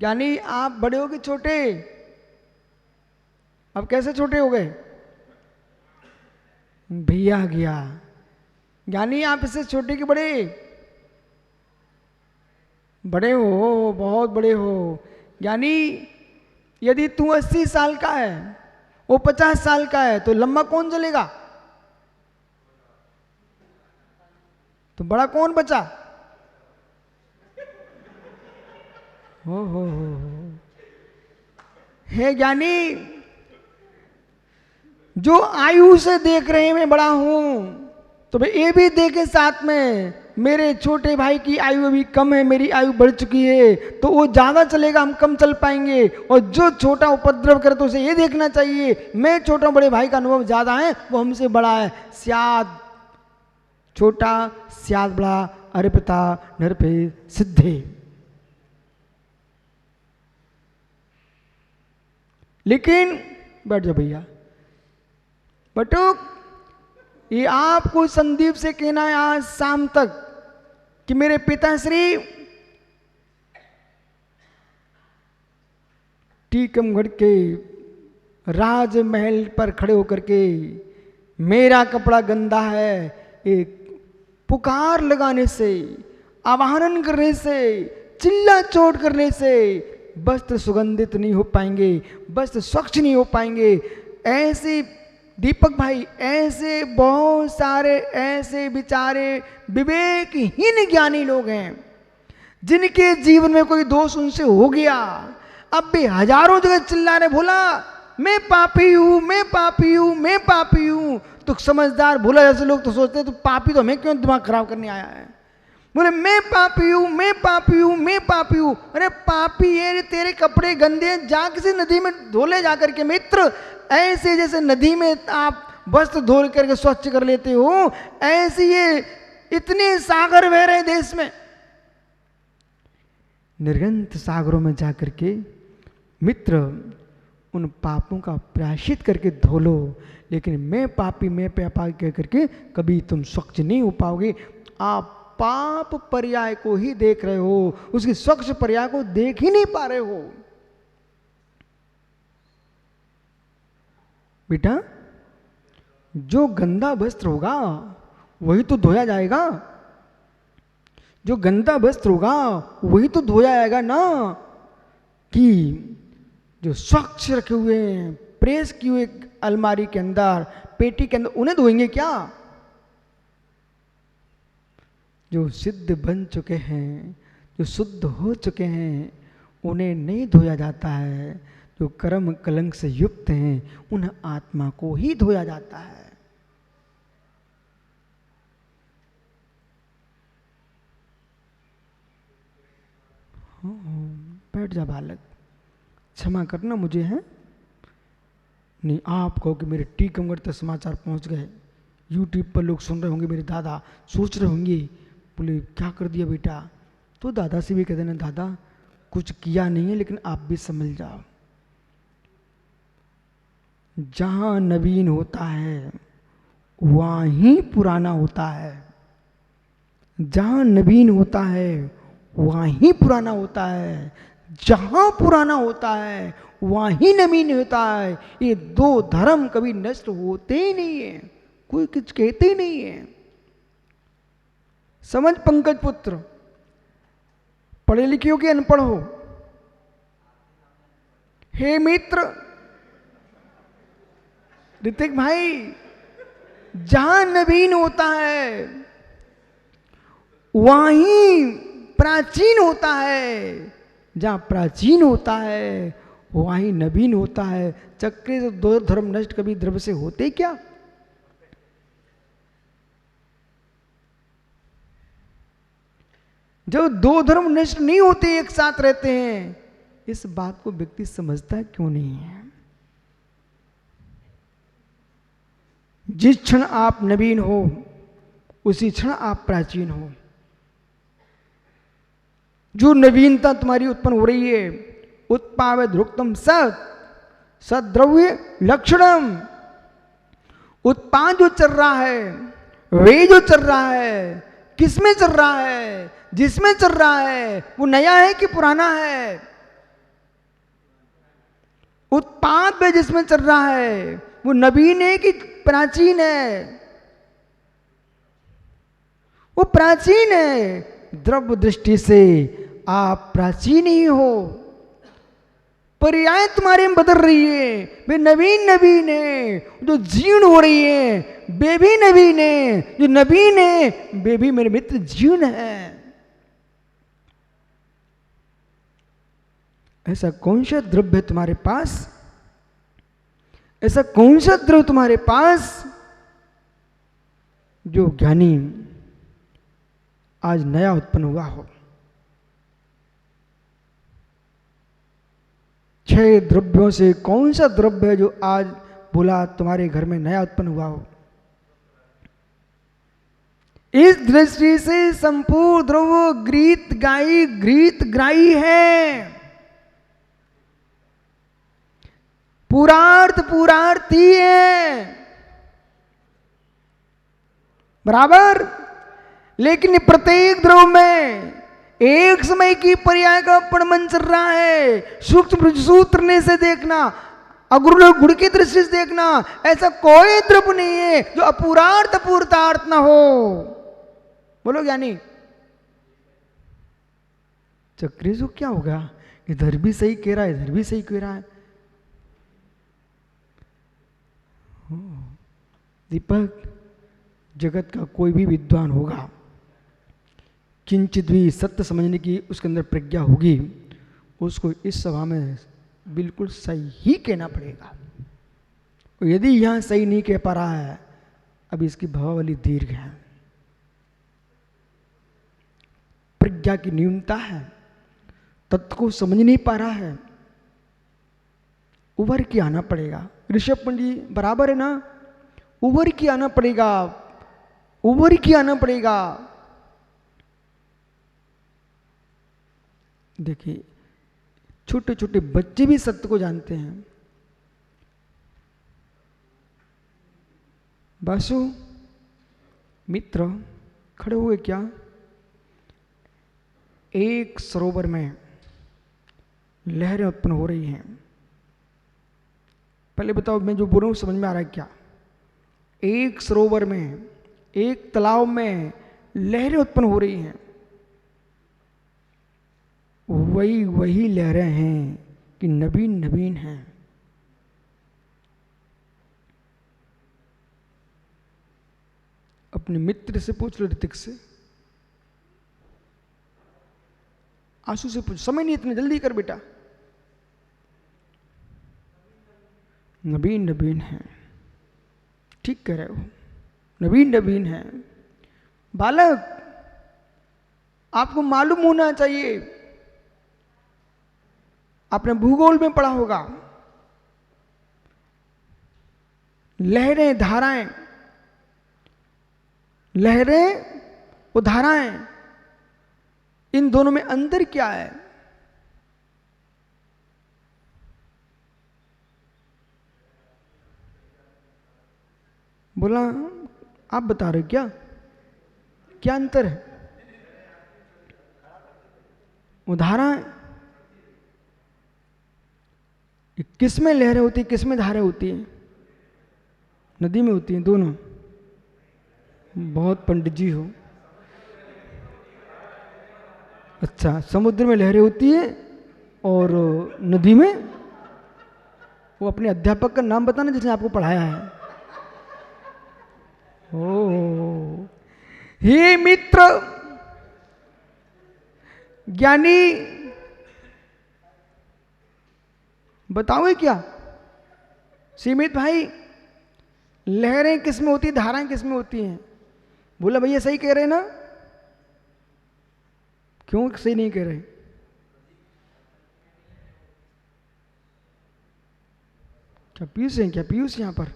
यानी आप बड़े हो कि छोटे? अब कैसे छोटे हो गए? भैया गया। यानी आप इससे छोटे कि बड़े? बड़े हो, बहुत बड़े हो। यानी यदि तू 80 साल का है, वो 50 साल का है, तो लंबा कौन चलेगा? तो बड़ा कौन बचा? हो है। यानी जो आयु से देख रहे हैं मैं बड़ा हूं, तो भाई ये भी देखे साथ में मेरे छोटे भाई की आयु अभी कम है, मेरी आयु बढ़ चुकी है, तो वो ज्यादा चलेगा, हम कम चल पाएंगे। और जो छोटा उपद्रव करे तो उसे ये देखना चाहिए मैं छोटा, बड़े भाई का अनुभव ज्यादा है, वो हमसे बड़ा है। स्याद छोटा स्याद बड़ा, अर्पिता नरपे सिद्धे। लेकिन बैठ जाओ भैया, बटुक, ये आपको संदीप से कहना है आज शाम तक कि मेरे पिताश्री टीकमगढ़ के राजमहल पर खड़े होकर के मेरा कपड़ा गंदा है एक पुकार लगाने से, आवाहन करने से, चिल्ला चोट करने से वस्त्र सुगंधित नहीं हो पाएंगे, वस्त्र स्वच्छ नहीं हो पाएंगे। ऐसे दीपक भाई, ऐसे बहुत सारे ऐसे बेचारे विवेकहीन ज्ञानी लोग हैं जिनके जीवन में कोई दोष उनसे हो गया, अब भी हजारों जगह चिल्ला रहे, भोला मैं पापी हूं, मैं पापी हूं, मैं पापी हूं। तो समझदार भोला जैसे लोग तो सोचते हैं तो पापी तो हमें क्यों दिमाग खराब करने आया है। बोले मैं पापी हूं, मैं पापी हूं, मैं पापी हूं। अरे पापी ये तेरे कपड़े गंदे, जा किसी नदी में धो ले जाकर के मित्र। ऐसे जैसे नदी में आप वस्त्र धो करके स्वच्छ कर लेते हो, ऐसे ये इतने सागर बह रहे देश में, निर्गंत सागरों में जाकर के मित्र उन पापों का प्रायश्चित करके धो लो। लेकिन मैं पापी कह करके कभी तुम स्वच्छ नहीं हो पाओगे। आप पाप पर्याय को ही देख रहे हो, उसकी स्वच्छ पर्याय को देख ही नहीं पा रहे हो। बेटा जो गंदा वस्त्र होगा वही तो धोया जाएगा, जो गंदा वस्त्र होगा वही तो धोया जाएगा ना, कि जो स्वच्छ रखे हुए हैं प्रेस की हुई अलमारी के अंदर, पेटी के अंदर, उन्हें धोएंगे क्या? जो सिद्ध बन चुके हैं, जो शुद्ध हो चुके हैं, उन्हें नहीं धोया जाता है। जो कर्म कलंक से युक्त हैं उन आत्मा को ही धोया जाता है। बैठ जा बालक, क्षमा करना मुझे है नहीं। आप कहो कि मेरे टीकमगढ़ तक समाचार पहुंच गए, यूट्यूब पर लोग सुन रहे होंगे, मेरे दादा सोच रहे होंगे बोले क्या कर दिया बेटा। तो दादा से भी कह देना दादा कुछ किया नहीं है, लेकिन आप भी समझ जाओ, जहां नवीन होता है वहां ही पुराना होता है, जहां नवीन होता है वहां ही पुराना होता है, जहां पुराना होता है वहां ही नवीन होता है। ये दो धर्म कभी नष्ट होते ही नहीं है, कोई कुछ कहते ही नहीं है। समझ पंकज पुत्र, पढ़े लिखे हो कि अनपढ़ हो? हे मित्र ऋतिक भाई, जहां नवीन होता है वहां ही प्राचीन होता है, जहां प्राचीन होता है वहां ही नवीन होता है। चक्र से दो धर्म नष्ट कभी द्रव्य से होते क्या? जब दो धर्म नष्ट नहीं होते, एक साथ रहते हैं, इस बात को व्यक्ति समझता क्यों नहीं है? जिस क्षण आप नवीन हो उसी क्षण आप प्राचीन हो। जो नवीनता तुम्हारी उत्पन्न हो रही है, उत्पाद रुक्तम सत सद्रव्य लक्षणम, उत्पाद जो चल रहा है, वे जो चल रहा है, किसमें चल रहा है? जिसमें चल रहा है वो नया है कि पुराना है? उत्पाद में जिसमें चल रहा है वो नवीन है कि प्राचीन है? वो प्राचीन है। द्रव्य दृष्टि से आप प्राचीन ही हो, पर्याय तुम्हारे में बदल रही है, वे नवीन नवीन है। जो जीर्ण हो रही है वे भी नवीन है, जो नवीन है वे भी मेरे मित्र जीर्ण है। ऐसा कौन सा द्रव्य है तुम्हारे पास, ऐसा कौन सा द्रव्य तुम्हारे पास जो ज्ञानी आज नया उत्पन्न हुआ हो? 6 द्रव्यों से कौन सा द्रव्य है जो आज बोला तुम्हारे घर में नया उत्पन्न हुआ हो? इस दृष्टि से संपूर्ण द्रव्य गीत ग्राही है। पूरार्थी है, बराबर। लेकिन प्रत्येक द्रव्य में एक समय की पर्याय का प्रमाण चल रहा है। सूक्ष्म सूत्र से देखना, अगुरु गुण की दृष्टि से देखना, ऐसा कोई द्रव्य नहीं है जो अपूरार्थ अपूर्तार्थ ना हो। बोलो ज्ञानी। चक्री जो क्या होगा, इधर भी सही कह रहा है, इधर भी सही कह रहा है। दीपक, जगत का कोई भी विद्वान होगा, किंचित भी सत्य समझने की उसके अंदर प्रज्ञा होगी, उसको इस सभा में बिल्कुल सही ही कहना पड़ेगा। यदि यहां सही नहीं कह पा रहा है, अभी इसकी भावावली दीर्घ है, प्रज्ञा की न्यूनता है, तत्व को समझ नहीं पा रहा है, उभर के आना पड़ेगा। ऋषभ पंडित बराबर है ना, उभर के आना पड़ेगा, उभर के आना पड़ेगा। देखिए, छोटे छोटे बच्चे भी सत्य को जानते हैं। बासु मित्र खड़े हुए क्या? एक सरोवर में लहरें उत्पन्न हो रही हैं। पहले बताओ, मैं जो बोल रहा हूं समझ में आ रहा है क्या? एक सरोवर में, एक तालाब में लहरें उत्पन्न हो रही हैं। वही लहरें हैं कि नवीन नवीन हैं। अपने मित्र से पूछ लो, ऋतिक से, आंसू से पूछ, समय नहीं इतने जल्दी कर बेटा। नवीन नवीन है, ठीक कह रहे हो, नवीन नवीन है। बालक, आपको मालूम होना चाहिए, आपने भूगोल में पढ़ा होगा, लहरें धाराएं, लहरें और धाराएं, इन दोनों में अंतर क्या है? बोला, आप बता रहे क्या? क्या अंतर है? वो धाराएं, किस में लहरें होती है, किस में धारें होती हैं? नदी में होती हैं दोनों। बहुत पंडित जी हो। अच्छा, समुद्र में लहरें होती है और नदी में? वो अपने अध्यापक का नाम बताना जिसने आपको पढ़ाया है। ओ, हे मित्र ज्ञानी, बताओगे क्या? सीमित भाई, लहरें किस में होती, धाराएं किस में होती हैं? बोला भैया सही कह रहे ना? क्यों सही नहीं कह रहे? क्या पीयूष है, क्या पीयूष यहां पर?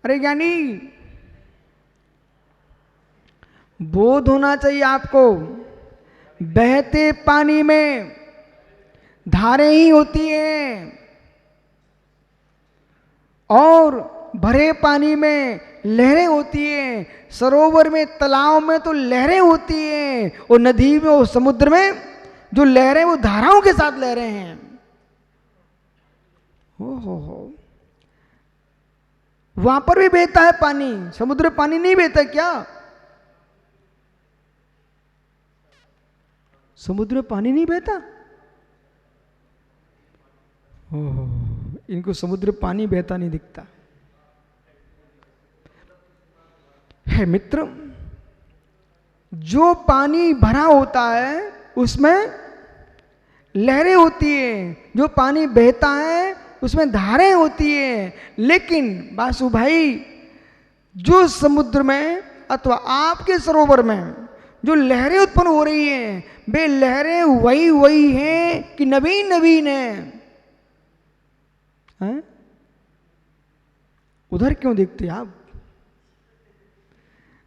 अरे ज्ञानी, बोध होना चाहिए आपको। बहते पानी में धारें ही होती हैं और भरे पानी में लहरें होती हैं। सरोवर में, तालाब में तो लहरें होती हैं, और नदी में और समुद्र में जो लहरें वो धाराओं के साथ लहरें हैं। हो, वहां पर भी बहता है पानी, समुद्र में पानी नहीं बहता क्या? समुद्र में पानी नहीं बहता? ओहो, इनको समुद्र में पानी बहता नहीं दिखता है। मित्र, जो पानी भरा होता है उसमें लहरें होती हैं, जो पानी बहता है उसमें धारें होती हैं। लेकिन बासु भाई, जो समुद्र में अथवा आपके सरोवर में जो लहरें उत्पन्न हो रही हैं, वे लहरें वही वही हैं कि नवीन नवीन हैं? उधर क्यों देखते आप?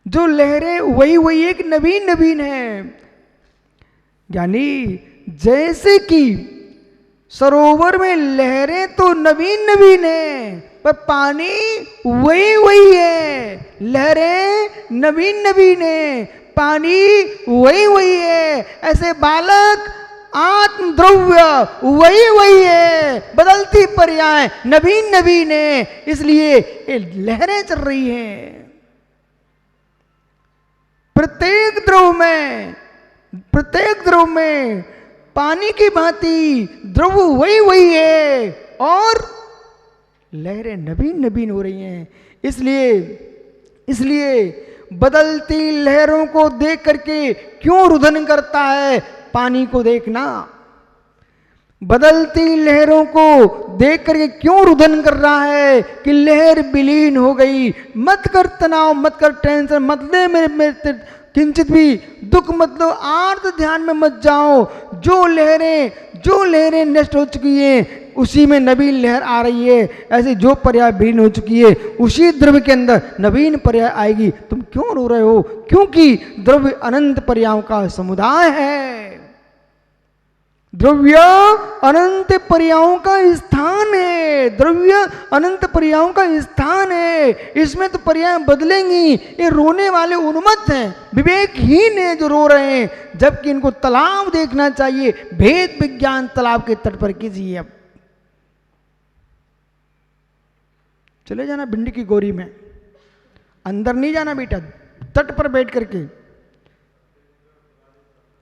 जो लहरें वही वही एक नवीन नवीन है। यानी जैसे कि सरोवर में लहरें तो नवीन नवीन है, पर पानी वही वही है। लहरें नवीन नवीन है, पानी वही वही है। ऐसे बालक आत्म द्रव्य वही वही है, बदलती पर्याय नवीन नवीन है। इसलिए ये लहरें चल रही हैं प्रत्येक द्रव में पानी की भांति द्रव वही वही है और लहरें नवीन नवीन हो रही हैं। इसलिए बदलती लहरों को देख करके क्यों रुदन करता है पानी को देखना? बदलती लहरों को देख करके क्यों रुदन कर रहा है कि लहर विलीन हो गई? मत कर तनाव, मत कर टेंशन, मत ले मेरे किंचित भी दुख, मतलब आर्त ध्यान में मत जाओ। जो लहरें नष्ट हो चुकी हैं उसी में नवीन लहर आ रही है। ऐसे जो पर्याय विलीन हो चुकी है उसी द्रव्य के अंदर नवीन पर्याय आएगी। तुम क्यों रो रहे हो? क्योंकि द्रव्य अनंत पर्यायों का समुदाय है। द्रव्य अनंत पर्यायों का स्थान है। द्रव्य अनंत पर्यायों का स्थान है। इसमें तो पर्याय बदलेंगी। ये रोने वाले उन्मत्त हैं, विवेकहीन है जो रो रहे हैं, जबकि इनको तालाब देखना चाहिए। भेद विज्ञान तालाब के तट पर कीजिए। अब चले जाना भिंडी की गोरी में, अंदर नहीं जाना बेटा, तट पर बैठ करके।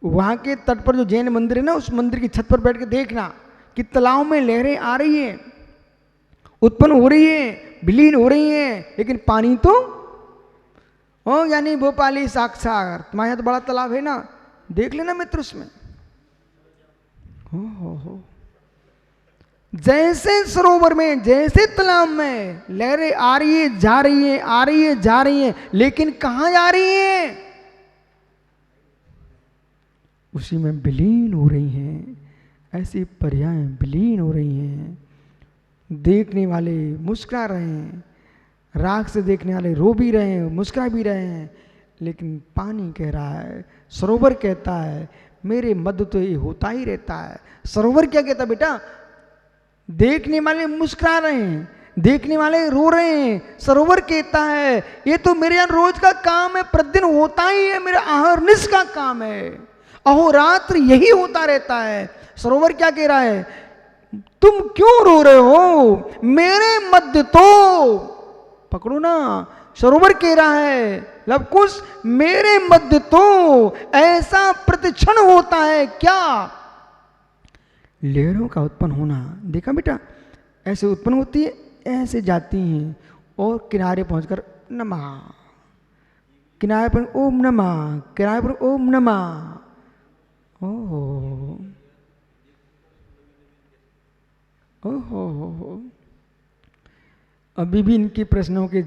वहां के तट पर जो जैन मंदिर है ना, उस मंदिर की छत पर बैठ के देखना कि तालाब में लहरें आ रही हैं, उत्पन्न हो रही हैं, विलीन हो रही हैं, लेकिन पानी तो हो, यानी भोपाली साक्षात। तुम्हारे यहाँ तो बड़ा तालाब है ना, देख लेना मित्र उसमें। हो जैसे सरोवर में, जैसे तालाब में लहरें आ रही है, जा रही है, आ रही है, जा रही है, लेकिन कहाँ जा रही है? उसी में विलीन हो रही हैं। ऐसी पर्याय विलीन हो रही हैं। देखने वाले मुस्कुरा रहे हैं, राग से देखने वाले रो भी रहे हैं, मुस्कुरा भी रहे हैं, लेकिन पानी कह रहा है, सरोवर कहता है मेरे मध्य तो ये होता ही रहता है। सरोवर क्या कहता बेटा? देखने वाले मुस्कुरा रहे हैं, देखने वाले रो रहे हैं, सरोवर कहता है ये तो मेरे यहाँ रोज का काम है, प्रतिदिन होता ही है, मेरा अहर्निश का काम है, अहोरात्र यही होता रहता है। सरोवर क्या कह रहा है? तुम क्यों रो रहे हो? मेरे मध्य तो, पकड़ो ना, सरोवर कह रहा है लवकुश, मेरे मध्य तो ऐसा प्रतिक्षण होता है क्या? लहरों का उत्पन्न होना देखा बेटा, ऐसे उत्पन्न होती है, ऐसे जाती हैं और किनारे पहुंचकर नमः, किनारे पर ओम नमः, किनारे पर ओम नमः। ओहो ओहो, अभी भी इनके प्रश्नों के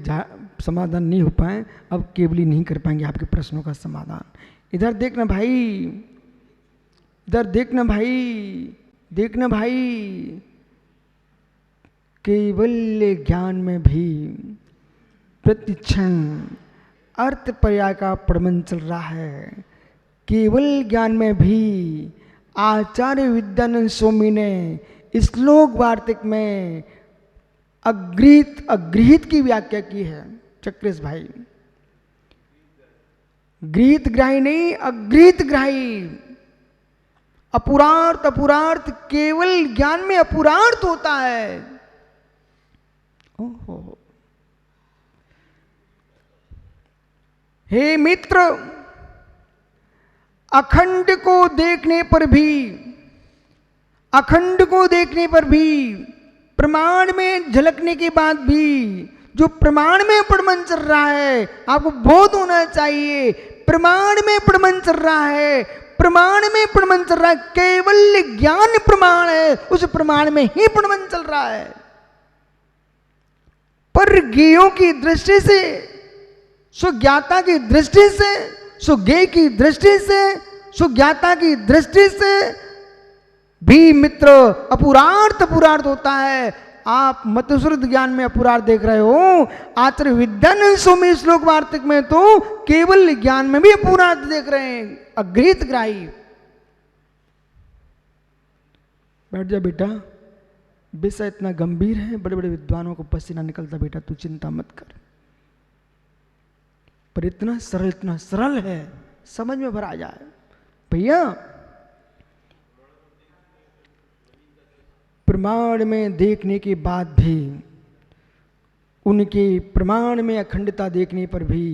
समाधान नहीं हो पाए। अब केवल नहीं कर पाएंगे आपके प्रश्नों का समाधान। इधर देखना भाई, इधर देखना भाई, देखना भाई, केवल ज्ञान में भी प्रतिक्षण अर्थ पर्याय का प्रबंध चल रहा है। केवल ज्ञान में भी आचार्य विद्यानंद स्वामी ने श्लोक वार्तिक में अगृहित की व्याख्या की है। चक्रेश भाई, गृहित ग्राही नहीं, अगृहित ग्राही। अपुरार्थ, अपुरार्थ केवल ज्ञान में अपुरार्थ होता है। ओहो, हे मित्र, अखंड को देखने पर भी, अखंड को देखने पर भी, प्रमाण में झलकने के बाद भी, जो प्रमाण में प्रमाण चल रहा है, आपको बोध होना चाहिए, प्रमाण में प्रमाण चल रहा है, प्रमाण में प्रमाण चल रहा है, केवल ज्ञान प्रमाण है, उस प्रमाण में ही प्रमाण चल रहा है। पर ज्ञेयों की दृष्टि से, सुज्ञाता की दृष्टि से, सुज्ञेय की दृष्टि से, सुज्ञाता की दृष्टि से भी मित्र अपुरार्थ होता है। आप मतश्रुत ज्ञान में अपुरार्थ देख रहे हो, आचार्य विद्यानंद स्वामी श्लोक वार्तिक में तो केवल ज्ञान में भी अपुरार्थ देख रहे हैं, अगृहित ग्राही। बैठ जा बेटा, विषय इतना गंभीर है, बड़े बड़े विद्वानों को पसीना निकलता, बेटा तू चिंता मत कर, पर इतना सरल है, समझ में भर आ जाए। भैया प्रमाण में देखने के बाद भी, उनके प्रमाण में अखंडता देखने पर भी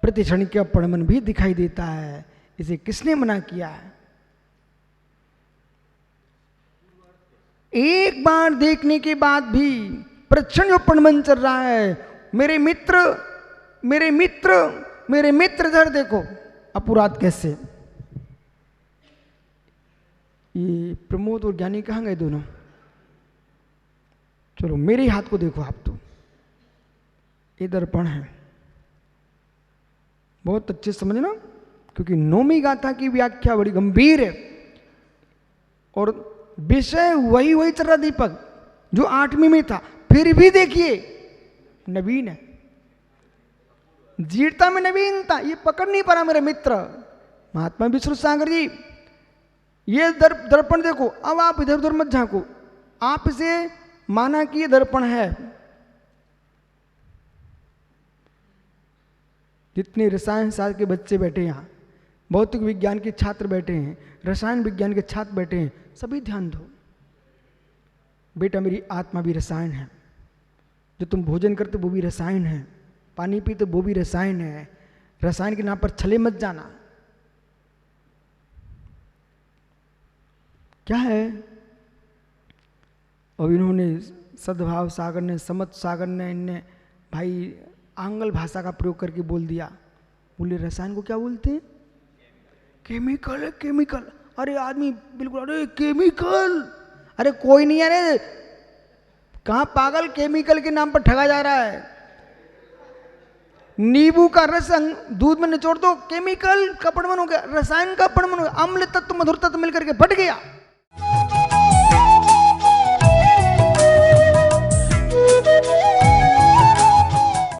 प्रतिक्षण का प्रमाण भी दिखाई देता है। इसे किसने मना किया है? एक बार देखने के बाद भी प्रतिक्षण जो प्रमाण चल रहा है, मेरे मित्र मेरे मित्र मेरे मित्र, इधर देखो अपुराध कैसे। ये प्रमोद और ज्ञानी कहाँ गए दोनों? चलो मेरे हाथ को देखो आप, तो ये दर्पण है, बहुत अच्छे समझना, क्योंकि नौमी गाथा की व्याख्या बड़ी गंभीर है और विषय वही चल रहा दीपक जो 8वीं में था, फिर भी देखिए नवीन है, जीरता में नवीनता, ये पकड़ नहीं पा रहा मेरे मित्र। महात्मा विष्णु सागर जी, ये दर्पण देखो, अब आप इधर उधर मत झांको, आप इसे माना कि ये दर्पण है। जितने रसायन शास्त्र के बच्चे बैठे यहाँ, भौतिक विज्ञान के छात्र बैठे हैं, रसायन विज्ञान के छात्र बैठे हैं, सभी ध्यान दो। बेटा मेरी आत्मा भी रसायन है, जो तुम भोजन करते वो भी रसायन है, पानी पीते वो भी रसायन है, रसायन के नाम पर छले मत जाना। क्या है? और इन्होंने सद्भाव सागर ने, समत सागर ने, इनने भाई आंग्ल भाषा का प्रयोग करके बोल दिया। बोले रसायन को क्या बोलते हैं? केमिकल है, केमिकल। अरे आदमी बिल्कुल, अरे केमिकल, अरे कोई नहीं, अरे कहाँ पागल, केमिकल के नाम पर ठगा जा रहा है। नींबू का रस दूध में निचोड़ दो, केमिकल का परमाणु हो गया, रसायन का परमाणु, अम्ल तत्व मधुर तत्व मिलकर के फट गया।